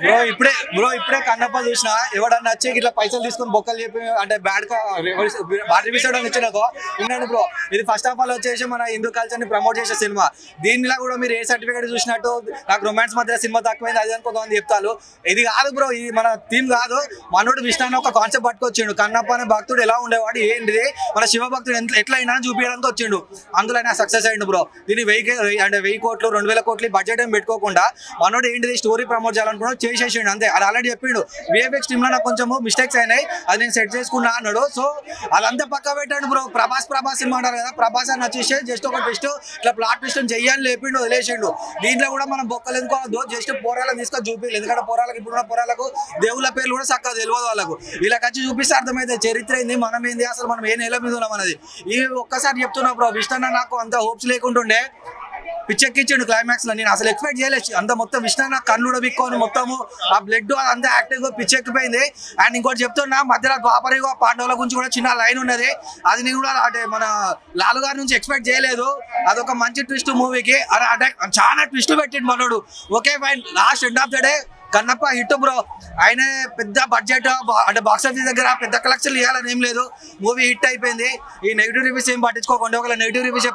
Bro ఇప్పుడే కన్నప్ప చూసిన ఎవడన్నా వచ్చి ఇట్లా పైసలు తీసుకొని బొక్కలు చెప్పి అంటే బ్యాడ్ రివ్యూస్ ఇచ్చినాకో విన్నాను బ్రో. ఇది ఫస్ట్ ఆఫ్ ఆల్ వచ్చేసి మన హిందూ కల్చర్ ని ప్రమోట్ చేసే సినిమా. దీనిలో కూడా మీరు ఏ సర్టిఫికేట్ చూసినట్టు నాకు రొమాన్స్ మధ్య సినిమా తక్కువైంది అది అని కొంతమంది చెప్తారు. ఇది కాదు బ్రో, ఇది మన థీమ్ కాదు. మనోడు విష్ణు అన్న ఒక కాన్సెప్ట్ పట్టుకొచ్చిండు. కన్నప్ప అనే భక్తుడు ఎలా ఉండేవాడు ఏంటిది మన శివ భక్తుడు ఎట్లా అయినా చూపించడానికి వచ్చిండు. అందులో అయినా సక్సెస్ అయ్యిండు బ్రో. దీన్ని 1000 కోట్లు 2000 కోట్లు బడ్జెట్ ఏం పెట్టుకోకుండా మనోడు ఏంటిది స్టోరీ ప్రమోట్ చేయాలనుకున్నాడు చేసేసిండు అంతే. అది ఆల్రెడీ చెప్పిండు. విఎఫ్ఎక్స్ టీమ్ లో నాకు కొంచెం మిస్టేక్స్ అయినాయి, అది నేను సెట్ చేసుకున్నా అన్నాడు. సో అదంతా పక్క పెట్టాడు బ్రో. ప్రభాస్ సినిమా అంటారు కదా, ప్రభాస్ అని వచ్చేసి జస్ట్ ఒక ట్విస్ట్ ఇట్లా ప్లాట్ ట్విస్ట్ చెయ్యాలని లేపిండు, వదిలేసిండు. దీంట్లో కూడా మనం బొక్కలు ఎందుకోవద్దు, జస్ట్ పోరాలకు తీసుకొని చూపించలేదు. ఎందుకంటే పోరాలకు ఇప్పుడున్న పోరాలకు దేవుళ్ళ పేర్లు కూడా చక్కగా తెలియదు వాళ్ళకు. ఇలా వచ్చి చూపిస్తే అర్థమైతే చరిత్ర ఏంది, మనం ఏంది, అసలు మనం ఏ నెల మీద ఉన్నాం అనేది. ఇవి ఒక్కసారి చెప్తున్నా బ్రో. విష్ణు నాకు అంత హోప్స్ లేకుంటుండే పిచ్చెక్కిచ్చాడు క్లైమాక్స్ లో. నేను అసలు ఎక్స్పెక్ట్ చేయలేదు అంత. మొత్తం విష్ణు నాకు కన్నుడు బిక్కొని మొత్తము ఆ బ్లడ్ అంతా యాక్టివ్ గా పిచ్చెక్కిపోయింది. అండ్ ఇంకోటి చెప్తున్నా, మధ్యలో ద్వాపరయుగ పాండవుల గురించి కూడా చిన్న లైన్ ఉన్నది. అది నేను కూడా అంటే మన లాలు గారి నుంచి ఎక్స్పెక్ట్ చేయలేదు. అదొక మంచి ట్విస్ట్ మూవీకి. అంటే చాలా ట్విస్ట్ పెట్టిండు మనోడు. Okay fine, last end of the day Kannappa hit bro. ఆయన పెద్ద బడ్జెట్ అంటే బాక్స్ ఆఫీస్ దగ్గర పెద్ద కలెక్షన్ ఇవ్వాలని ఏం లేదు. మూవీ హిట్ అయిపోయింది. ఈ నెగిటివ్ రివ్యూస్ ఏం పట్టించుకోకుండా ఒకవేళ నెగిటివ్ రివ్యూస్